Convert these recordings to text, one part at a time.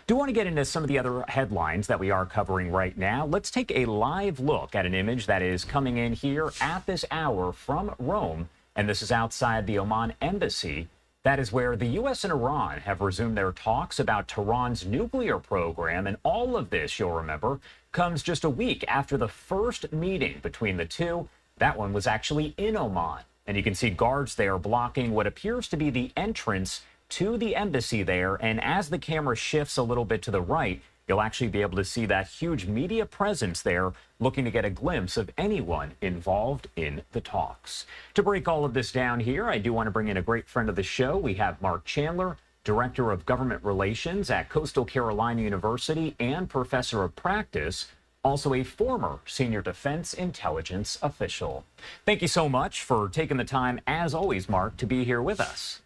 Do want to get into some of the other headlines that we are covering right now. Let's take a live look at an image that is coming in here at this hour from Rome. And this is outside the Oman embassy. That is where the U.S. and Iran have resumed their talks about Tehran's nuclear program. And all of this, you'll remember, comes just a week after the first meeting between the two. That one was actually in Oman. And you can see guards there blocking what appears to be the entrance to the embassy there. And as the camera shifts a little bit to the right, you'll actually be able to see that huge media presence there looking to get a glimpse of anyone involved in the talks. To break all of this down here, I do want to bring in a great friend of the show. We have Mark Chandler, Director of Government Relations at Coastal Carolina University and Professor of Practice, also a former senior defense intelligence official. Thank you so much for taking the time, as always, Mark, to be here with us.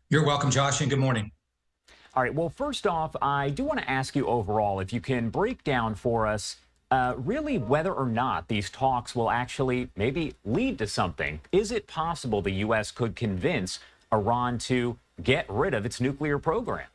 You're welcome, Josh, and good morning. All right. Well, first off, I do want to ask you overall if you can break down for us really whether or not these talks will actually maybe lead to something. Is it possible the U.S. could convince Iran to get rid of its nuclear program?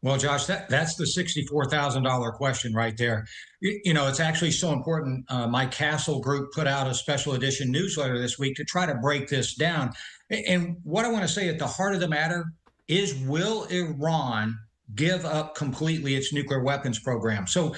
Well, Josh, that's the $64,000 question right there. You know, it's actually so important. My Castle group put out a special edition newsletter this week to try to break this down. And what I want to say at the heart of the matter is, will Iran give up completely its nuclear weapons program? So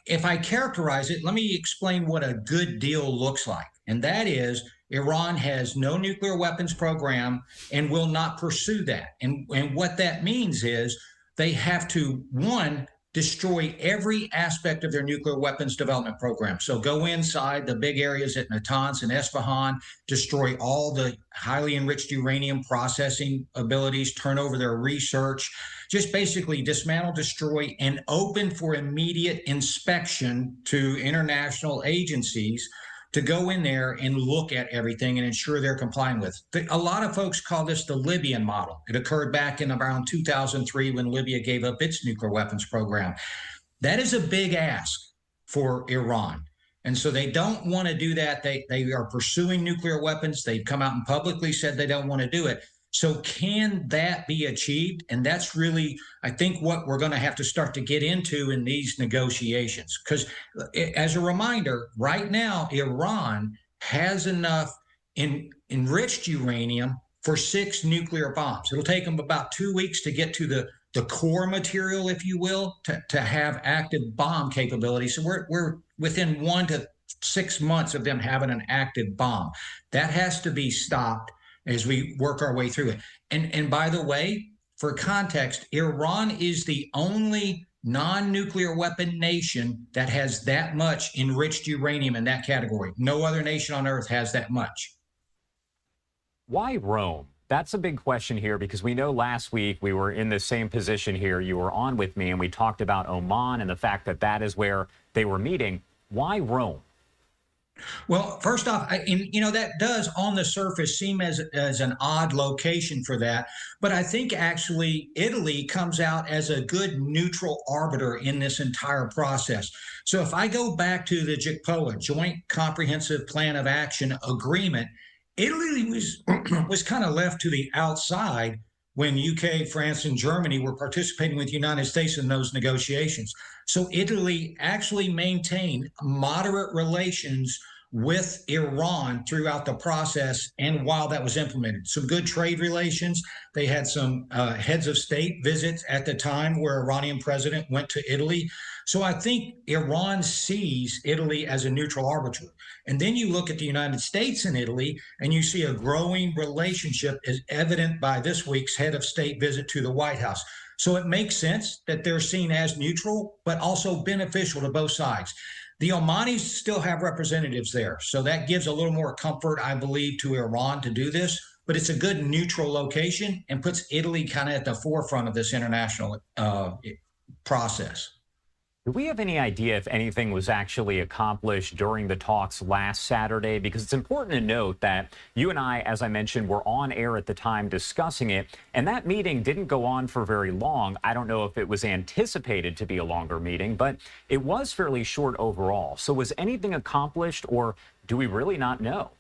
if I characterize it, let me explain what a good deal looks like. And that is, Iran has no nuclear weapons program and will not pursue that. And what that means is they have to, one, destroy every aspect of their nuclear weapons development program. So go inside the big areas at Natanz and Esfahan, destroy all the highly enriched uranium processing abilities, turn over their research, just basically dismantle, destroy, and open for immediate inspection to international agencies to go in there and look at everything and ensure they're complying with. A lot of folks call this the Libyan model. It occurred back in around 2003 when Libya gave up its nuclear weapons program. That is a big ask for Iran. And so they don't want to do that. They are pursuing nuclear weapons. They've come out and publicly said they don't want to do it. So can that be achieved? And that's really, I think, what we're going to have to start to get into in these negotiations. Because as a reminder, right now, Iran has enough enriched uranium for 6 nuclear bombs. It'll take them about 2 weeks to get to the core material, if you will, to have active bomb capability. So we're within 1 to 6 months of them having an active bomb. That has to be stopped as we work our way through it. And by the way, for context, Iran is the only non-nuclear weapon nation that has that much enriched uranium in that category. No other nation on earth has that much. Why Rome? That's a big question here, because we know last week we were in the same position here. You were on with me and we talked about Oman and the fact that that is where they were meeting. Why Rome? Well, first off, that does on the surface seem as an odd location for that. But I think actually Italy comes out as a good neutral arbiter in this entire process. So if I go back to the JCPOA, Joint Comprehensive Plan of Action Agreement, Italy was kind of left to the outside when UK, France, and Germany were participating with the United States in those negotiations. So Italy actually maintained moderate relations with Iran throughout the process and while that was implemented. Some good trade relations. They had some heads of state visits at the time where Iranian president went to Italy. So I think Iran sees Italy as a neutral arbiter. And then you look at the United States and Italy, and you see a growing relationship as evident by this week's head of state visit to the White House. So it makes sense that they're seen as neutral, but also beneficial to both sides. The Omanis still have representatives there, so that gives a little more comfort, I believe, to Iran to do this. But it's a good neutral location and puts Italy kind of at the forefront of this international process. Do we have any idea if anything was actually accomplished during the talks last Saturday? Because it's important to note that you and I, as I mentioned, were on air at the time discussing it, and that meeting didn't go on for very long. I don't know if it was anticipated to be a longer meeting, but it was fairly short overall. So was anything accomplished, or do we really not know?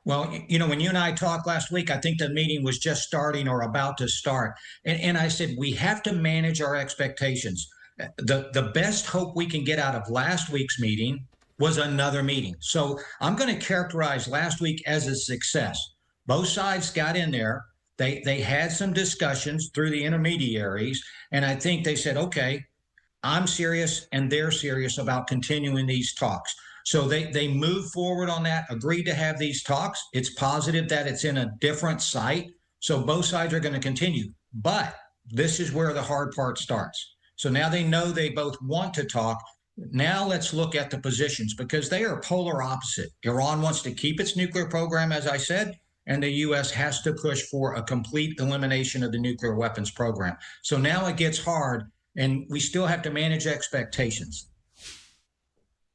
Well, when you and I talked last week, I think the meeting was just starting or about to start. And I said, we have to manage our expectations. The best hope we can get out of last week's meeting was another meeting. So I'm going to characterize last week as a success. Both sides got in there. They had some discussions through the intermediaries. And I think they said, okay, I'm serious and they're serious about continuing these talks. So they moved forward on that, agreed to have these talks. It's positive that it's in a different site. So both sides are going to continue. But this is where the hard part starts. So now they know they both want to talk. Now let's look at the positions because they are polar opposite. Iran wants to keep its nuclear program, as I said, and the U.S. has to push for a complete elimination of the nuclear weapons program. So now it gets hard, and we still have to manage expectations.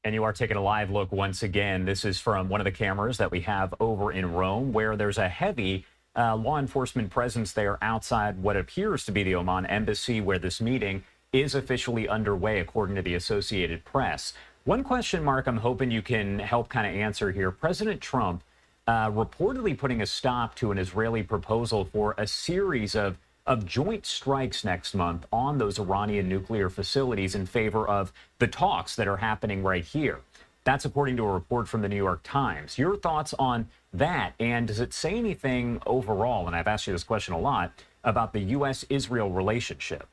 And you are taking a live look once again. This is from one of the cameras that we have over in Rome, where there's a heavy law enforcement presence there outside what appears to be the Oman embassy, where this meeting is officially underway, according to the Associated Press. One question, Mark, I'm hoping you can help kind of answer here. President Trump reportedly putting a stop to an Israeli proposal for a series of joint strikes next month on those Iranian nuclear facilities in favor of the talks that are happening right here. That's according to a report from the New York Times. Your thoughts on that? And does it say anything overall, and I've asked you this question a lot, about the U.S.-Israel relationship?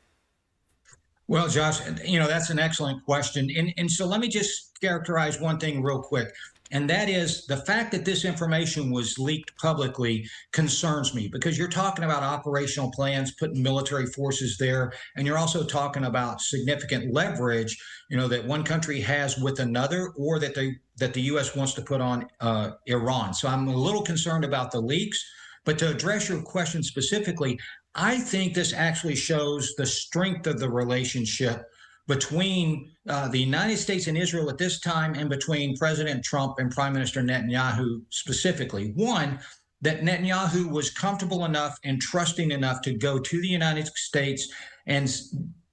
Well, Josh, that's an excellent question. And so let me just characterize one thing real quick. And that is the fact that this information was leaked publicly concerns me because you're talking about operational plans, putting military forces there, and you're also talking about significant leverage, that one country has with another, or that the U.S. wants to put on Iran. So I'm a little concerned about the leaks. But to address your question specifically, I think this actually shows the strength of the relationship between the United States and Israel at this time, and between President Trump and Prime Minister Netanyahu specifically. One, that Netanyahu was comfortable enough and trusting enough to go to the United States and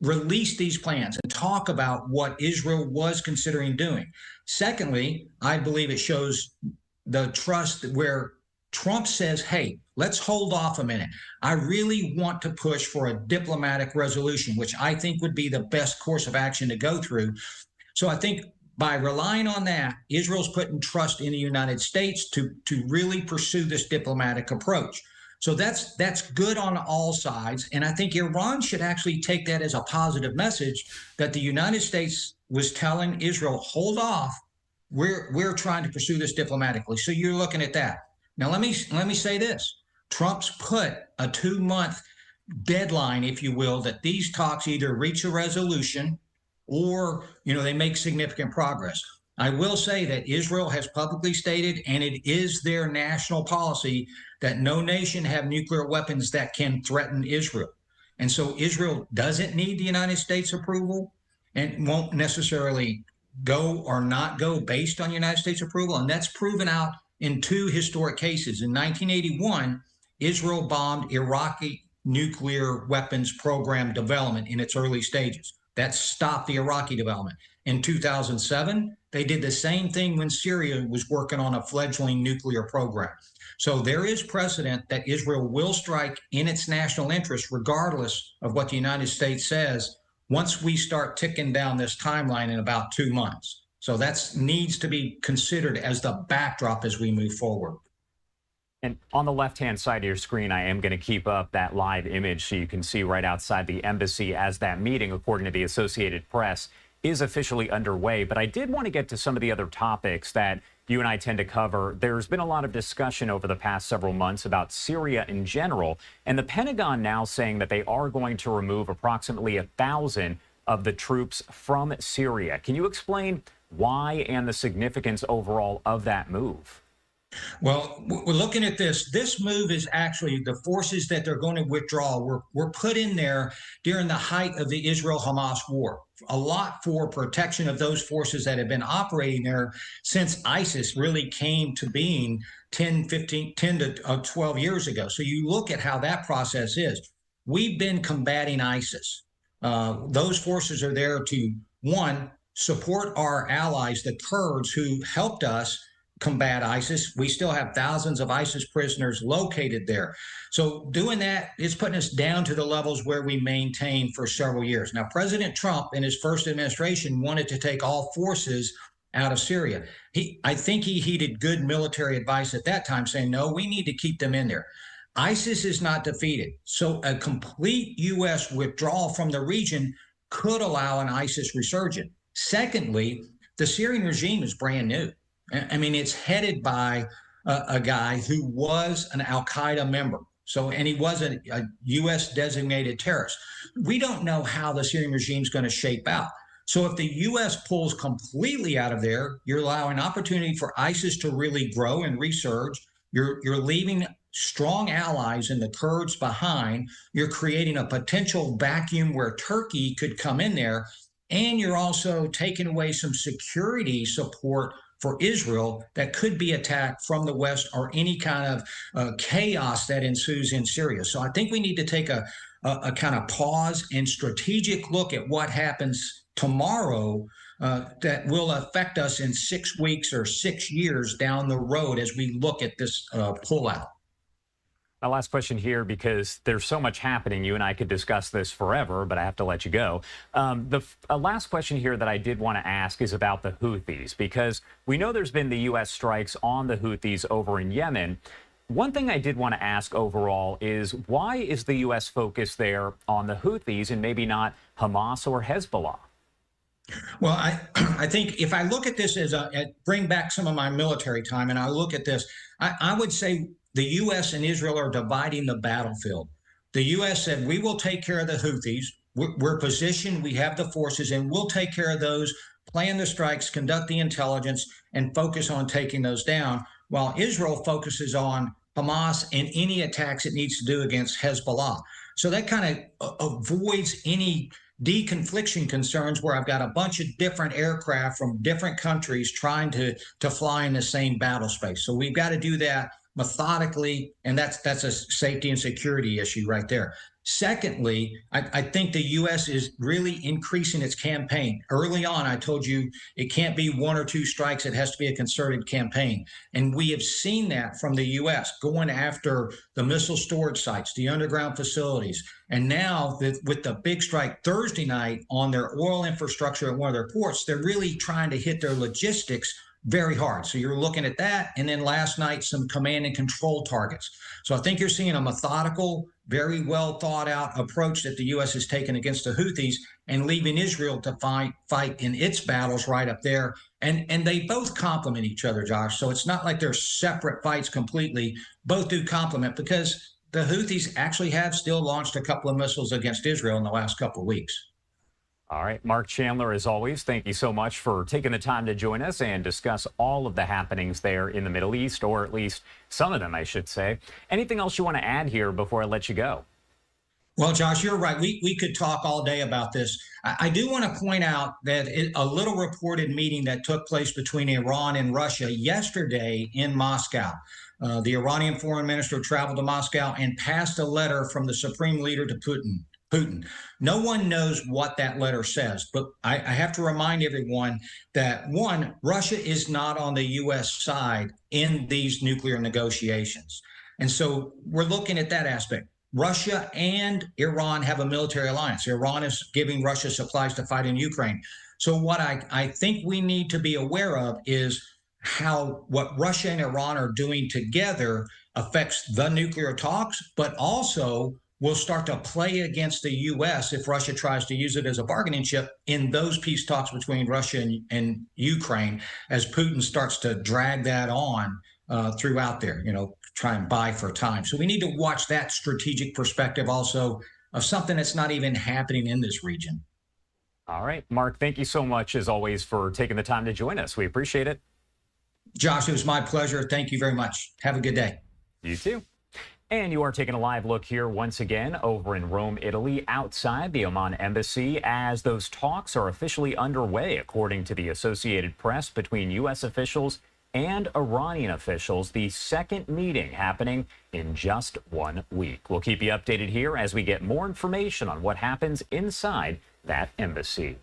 release these plans and talk about what Israel was considering doing. Secondly, I believe it shows the trust where Trump says, hey, let's hold off a minute. I really want to push for a diplomatic resolution, which I think would be the best course of action to go through. So I think by relying on that, Israel's putting trust in the United States to really pursue this diplomatic approach. So that's good on all sides. And I think Iran should actually take that as a positive message that the United States was telling Israel, hold off. We're trying to pursue this diplomatically. So you're looking at that. Now, let me say this. Trump's put a 2-month deadline, if you will, that these talks either reach a resolution or, they make significant progress. I will say that Israel has publicly stated, and it is their national policy, that no nation have nuclear weapons that can threaten Israel. And so Israel doesn't need the United States approval and won't necessarily go or not go based on United States approval. And that's proven out in 2 historic cases. In 1981, Israel bombed Iraqi nuclear weapons program development in its early stages. That stopped the Iraqi development. In 2007, they did the same thing when Syria was working on a fledgling nuclear program. So there is precedent that Israel will strike in its national interest, regardless of what the United States says, once we start ticking down this timeline in about 2 months. So that needs to be considered as the backdrop as we move forward. And on the left-hand side of your screen, I am going to keep up that live image so you can see right outside the embassy as that meeting, according to the Associated Press, is officially underway. But I did want to get to some of the other topics that you and I tend to cover. There's been a lot of discussion over the past several months about Syria in general, and the Pentagon now saying that they are going to remove approximately 1,000 of the troops from Syria. Can you explain why and the significance overall of that move? Well, we're looking at this. This move is actually the forces that they're going to withdraw were put in there during the height of the Israel-Hamas war. A lot for protection of those forces that have been operating there since ISIS really came to being 10 to 12 years ago. So you look at how that process is. We've been combating ISIS. Those forces are there to, one, support our allies, the Kurds, who helped us combat ISIS. We still have thousands of ISIS prisoners located there. So doing that is putting us down to the levels where we maintained for several years. Now, President Trump in his first administration wanted to take all forces out of Syria. I think he heeded good military advice at that time, saying, no, we need to keep them in there. ISIS is not defeated. So a complete U.S. withdrawal from the region could allow an ISIS resurgence. Secondly, the Syrian regime is brand new. I mean, it's headed by a guy who was an al-Qaeda member. So, and he was a U.S. designated terrorist. We don't know how the Syrian regime is going to shape out. So if the U.S. pulls completely out of there, you're allowing opportunity for ISIS to really grow and resurge. You're leaving strong allies in the Kurds behind. You're creating a potential vacuum where Turkey could come in there. And you're also taking away some security support for Israel that could be attacked from the West or any kind of chaos that ensues in Syria. So I think we need to take a kind of pause and strategic look at what happens tomorrow that will affect us in 6 weeks or 6 years down the road as we look at this pullout. My last question here, because there's so much happening. You and I could discuss this forever, but I have to let you go. The last question here that I did want to ask is about the Houthis, because we know there's been the U.S. strikes on the Houthis over in Yemen. One thing I did want to ask overall is, why is the U.S. focus there on the Houthis and maybe not Hamas or Hezbollah? Well, I think if I look at this as bring back some of my military time, and I look at this, I would say the U.S. and Israel are dividing the battlefield. The U.S. said, we will take care of the Houthis. We're positioned. We have the forces, and we'll take care of those, plan the strikes, conduct the intelligence, and focus on taking those down, while Israel focuses on Hamas and any attacks it needs to do against Hezbollah. So that kind of avoids any deconfliction concerns where I've got a bunch of different aircraft from different countries trying to fly in the same battle space. So we've got to do that methodically, and that's a safety and security issue right there. Secondly, I think the U.S. is really increasing its campaign. Early on, I told you it can't be 1 or 2 strikes. It has to be a concerted campaign. And we have seen that from the U.S. going after the missile storage sites, the underground facilities. And now with the big strike Thursday night on their oil infrastructure at one of their ports, they're really trying to hit their logistics very hard. So you're looking at that. And then last night, some command and control targets. So I think you're seeing a methodical, very well thought out approach that the U.S. has taken against the Houthis and leaving Israel to fight in its battles right up there. And they both complement each other, Josh. So it's not like they're separate fights completely. Both do complement, because the Houthis actually have still launched a couple of missiles against Israel in the last couple of weeks. All right, Mark Chandler, as always, thank you so much for taking the time to join us and discuss all of the happenings there in the Middle East, or at least some of them, I should say. Anything else you want to add here before I let you go? Well, Josh, you're right. We could talk all day about this. I do want to point out that a little reported meeting that took place between Iran and Russia yesterday in Moscow. The Iranian foreign minister traveled to Moscow and passed a letter from the supreme leader to Putin. No one knows what that letter says, but I have to remind everyone that, one, Russia is not on the U.S. side in these nuclear negotiations. And so we're looking at that aspect. Russia and Iran have a military alliance. Iran is giving Russia supplies to fight in Ukraine. So what I think we need to be aware of is how what Russia and Iran are doing together affects the nuclear talks, but also will start to play against the U.S. if Russia tries to use it as a bargaining chip in those peace talks between Russia and Ukraine, as Putin starts to drag that on throughout there, try and buy for time. So we need to watch that strategic perspective also of something that's not even happening in this region. All right, Mark, thank you so much, as always, for taking the time to join us. We appreciate it. Josh, it was my pleasure. Thank you very much. Have a good day. You too. And you are taking a live look here once again over in Rome, Italy, outside the Oman embassy, as those talks are officially underway, according to the Associated Press, between U.S. officials and Iranian officials. The second meeting happening in just 1 week. We'll keep you updated here as we get more information on what happens inside that embassy.